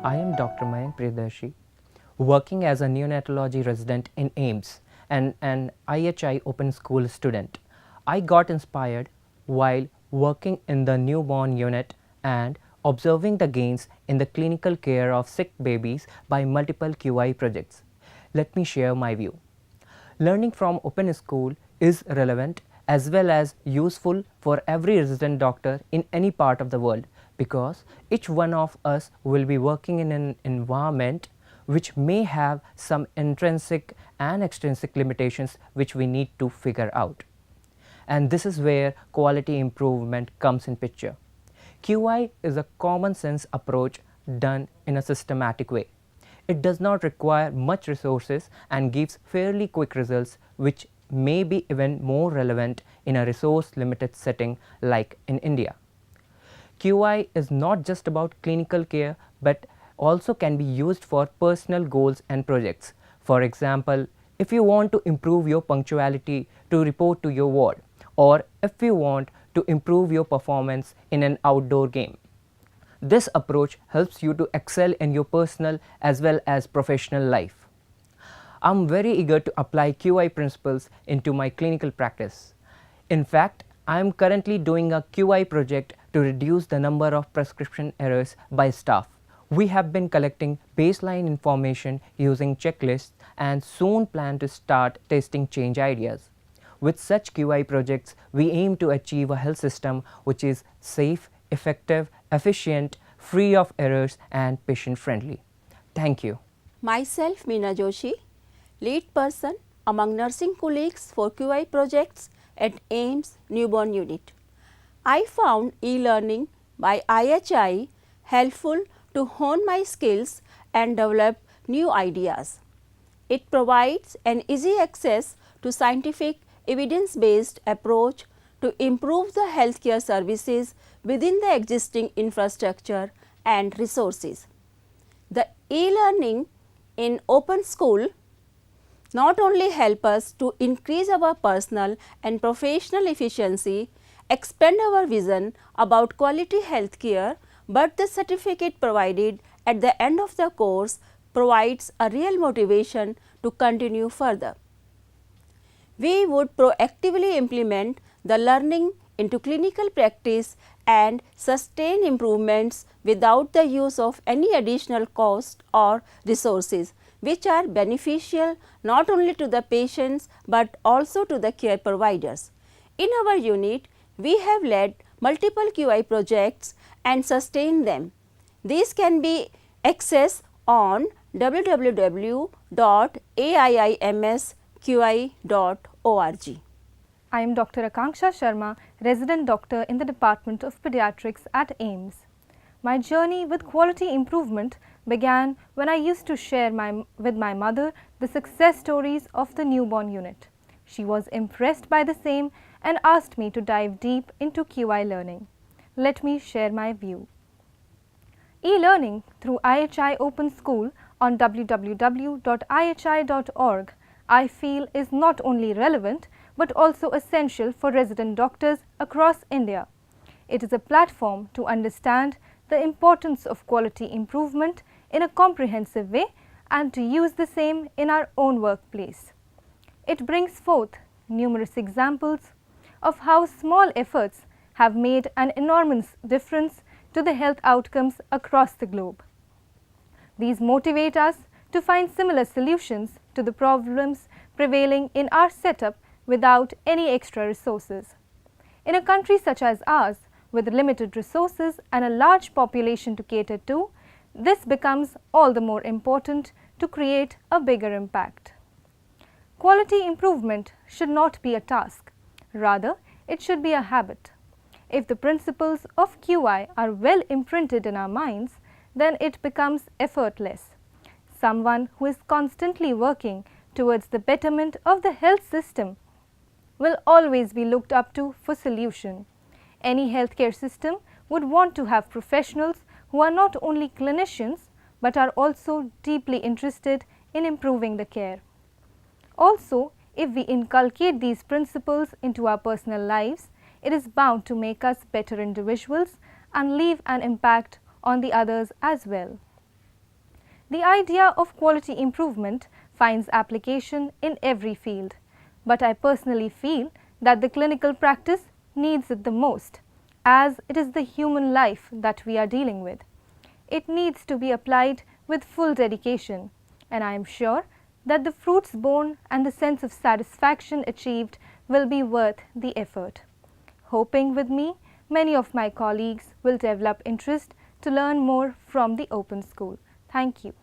I am Dr. Mayank Priyadarshi, working as a neonatology resident in AIMS and an IHI Open School student. I got inspired while working in the newborn unit and observing the gains in the clinical care of sick babies by multiple QI projects. Let me share my view. Learning from Open School is relevant as well as useful for every resident doctor in any part of the world, because each one of us will be working in an environment which may have some intrinsic and extrinsic limitations which we need to figure out. And this is where quality improvement comes in picture. QI is a common sense approach done in a systematic way. It does not require much resources and gives fairly quick results, which may be even more relevant in a resource limited setting like in India. QI is not just about clinical care but also can be used for personal goals and projects. For example, if you want to improve your punctuality to report to your ward, or if you want to improve your performance in an outdoor game. This approach helps you to excel in your personal as well as professional life. I'm very eager to apply QI principles into my clinical practice. In fact, I am currently doing a QI project to reduce the number of prescription errors by staff. We have been collecting baseline information using checklists and soon plan to start testing change ideas. With such QI projects, we aim to achieve a health system which is safe, effective, efficient, free of errors and patient friendly. Thank you. Myself Meena Joshi, lead person among nursing colleagues for QI projects at AIMS Newborn Unit. I found e-learning by IHI helpful to hone my skills and develop new ideas. It provides an easy access to scientific evidence-based approach to improve the healthcare services within the existing infrastructure and resources. The e-learning in Open School not only help us to increase our personal and professional efficiency, expand our vision about quality healthcare, but the certificate provided at the end of the course provides a real motivation to continue further. We would proactively implement the learning into clinical practice and sustain improvements without the use of any additional cost or resources, which are beneficial not only to the patients but also to the care providers. In our unit, we have led multiple QI projects and sustained them. These can be accessed on www.aiimsqi.org. I am Dr. Akanksha Sharma, resident doctor in the Department of Pediatrics at AIMS. My journey with quality improvement began when I used to share with my mother the success stories of the newborn unit. She was impressed by the same and asked me to dive deep into QI learning. Let me share my view. E-learning through IHI Open School on www.ihi.org I feel is not only relevant but also essential for resident doctors across India. It is a platform to understand the importance of quality improvement in a comprehensive way and to use the same in our own workplace. It brings forth numerous examples of how small efforts have made an enormous difference to the health outcomes across the globe. These motivate us to find similar solutions to the problems prevailing in our setup without any extra resources. In a country such as ours, with limited resources and a large population to cater to, this becomes all the more important to create a bigger impact. Quality improvement should not be a task, rather it should be a habit. If the principles of QI are well imprinted in our minds, then it becomes effortless. Someone who is constantly working towards the betterment of the health system will always be looked up to for solution. Any healthcare system would want to have professionals who are not only clinicians but are also deeply interested in improving the care. Also, if we inculcate these principles into our personal lives, it is bound to make us better individuals and leave an impact on the others as well. The idea of quality improvement finds application in every field, but I personally feel that the clinical practice needs it the most, as it is the human life that we are dealing with. It needs to be applied with full dedication, and I am sure that the fruits borne and the sense of satisfaction achieved will be worth the effort. Hoping with me, many of my colleagues will develop interest to learn more from the Open School. Thank you.